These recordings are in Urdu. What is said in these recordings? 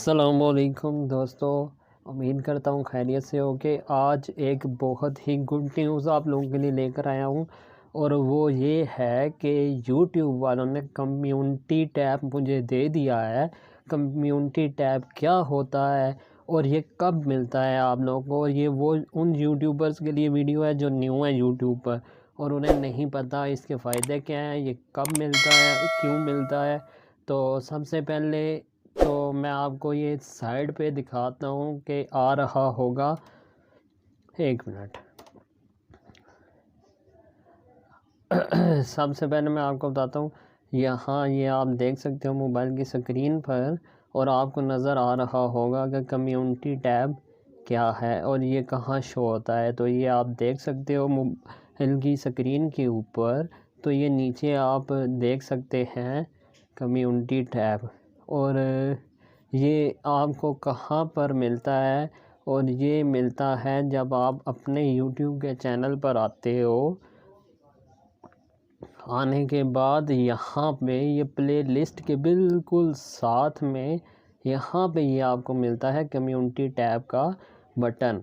السلام علیکم دوستو، امید کرتا ہوں خیریت سے ہو کہ آج ایک بہت ہی گڈ نیوز آپ لوگوں کے لیے لے کر آیا ہوں، اور وہ یہ ہے کہ یوٹیوب والوں نے کمیونٹی ٹیب مجھے دے دیا ہے۔ کمیونٹی ٹیب کیا ہوتا ہے اور یہ کب ملتا ہے آپ لوگوں کو؟ یہ وہ ان یوٹیوبرز کے لیے ویڈیو ہے جو نیو ہیں یوٹیوب پر اور انہیں نہیں پتہ اس کے فائدے کیا ہیں، یہ کب ملتا ہے، کیوں ملتا ہے۔ تو سب سے پہلے تو میں آپ کو یہ سائڈ پہ دکھاتا ہوں کہ آ رہا ہوگا، ایک منٹ۔ سب سے پہلے میں آپ کو بتاتا ہوں، یہاں یہ آپ دیکھ سکتے ہو موبائل کی سکرین پر، اور آپ کو نظر آ رہا ہوگا کہ کمیونٹی ٹیب کیا ہے اور یہ کہاں شو ہوتا ہے۔ تو یہ آپ دیکھ سکتے ہو موبائل کی سکرین کے اوپر، تو یہ نیچے آپ دیکھ سکتے ہیں کمیونٹی ٹیب، اور یہ آپ کو کہاں پر ملتا ہے؟ اور یہ ملتا ہے جب آپ اپنے یوٹیوب کے چینل پر آتے ہو، آنے کے بعد یہاں پہ یہ پلے لسٹ کے بالکل ساتھ میں یہاں پہ یہ آپ کو ملتا ہے کمیونٹی ٹیب کا بٹن،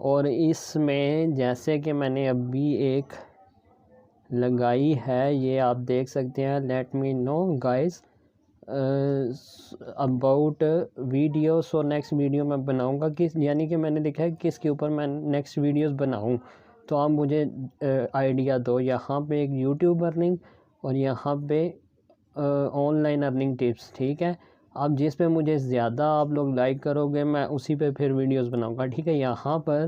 اور اس میں جیسے کہ میں نے ابھی ایک لگائی ہے، یہ آپ دیکھ سکتے ہیں، let me know guys about video, so next video میں بناؤں گا یعنی کہ میں نے لکھا ہے کس کے اوپر میں نیکسٹ ویڈیوز بناؤں، تو آپ مجھے آئیڈیا دو۔ یہاں پہ ایک یوٹیوب ارننگ اور یہاں پہ آن لائن ارننگ ٹپس، ٹھیک ہے۔ اب جس پہ مجھے زیادہ آپ لوگ لائک کرو گے میں اسی پہ پھر ویڈیوز بناؤں گا، ٹھیک ہے۔ یہاں پر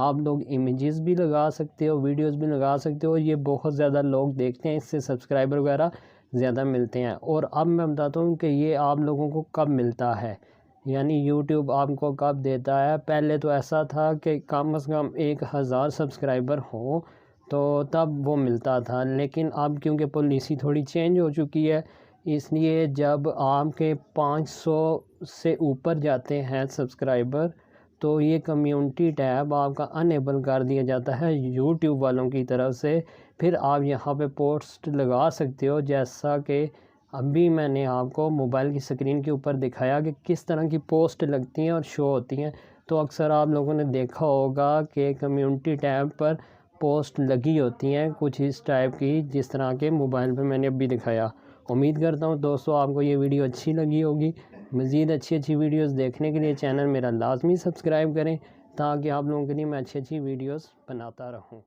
آپ لوگ امیجز بھی لگا سکتے ہو، ویڈیوز بھی لگا سکتے ہو، یہ بہت زیادہ لوگ دیکھتے ہیں، اس سے سبسکرائبر وغیرہ زیادہ ملتے ہیں۔ اور اب میں بتاتا ہوں کہ یہ آپ لوگوں کو کب ملتا ہے، یعنی یوٹیوب آپ کو کب دیتا ہے۔ پہلے تو ایسا تھا کہ کم از کم 1000 سبسکرائبر ہوں تو تب وہ ملتا تھا، لیکن اب کیونکہ پالیسی تھوڑی چینج ہو چکی ہے، اس لیے جب آپ کے 500 سے اوپر جاتے ہیں سبسکرائبر تو یہ کمیونٹی ٹیب آپ کا انیبل کر دیا جاتا ہے یوٹیوب والوں کی طرف سے۔ پھر آپ یہاں پہ پوسٹ لگا سکتے ہو، جیسا کہ ابھی میں نے آپ کو موبائل کی سکرین کے اوپر دکھایا کہ کس طرح کی پوسٹ لگتی ہیں اور شو ہوتی ہیں۔ تو اکثر آپ لوگوں نے دیکھا ہوگا کہ کمیونٹی ٹیب پر پوسٹ لگی ہوتی ہیں کچھ اس ٹائپ کی، جس طرح کے موبائل پہ میں نے ابھی دکھایا۔ امید کرتا ہوں دوستو آپ کو یہ ویڈیو اچھی لگی ہوگی۔ مزید اچھی ویڈیوز دیکھنے کے لیے چینل میرا لازمی سبسکرائب کریں، تاکہ آپ لوگوں کے لیے میں اچھی ویڈیوز بناتا رہوں۔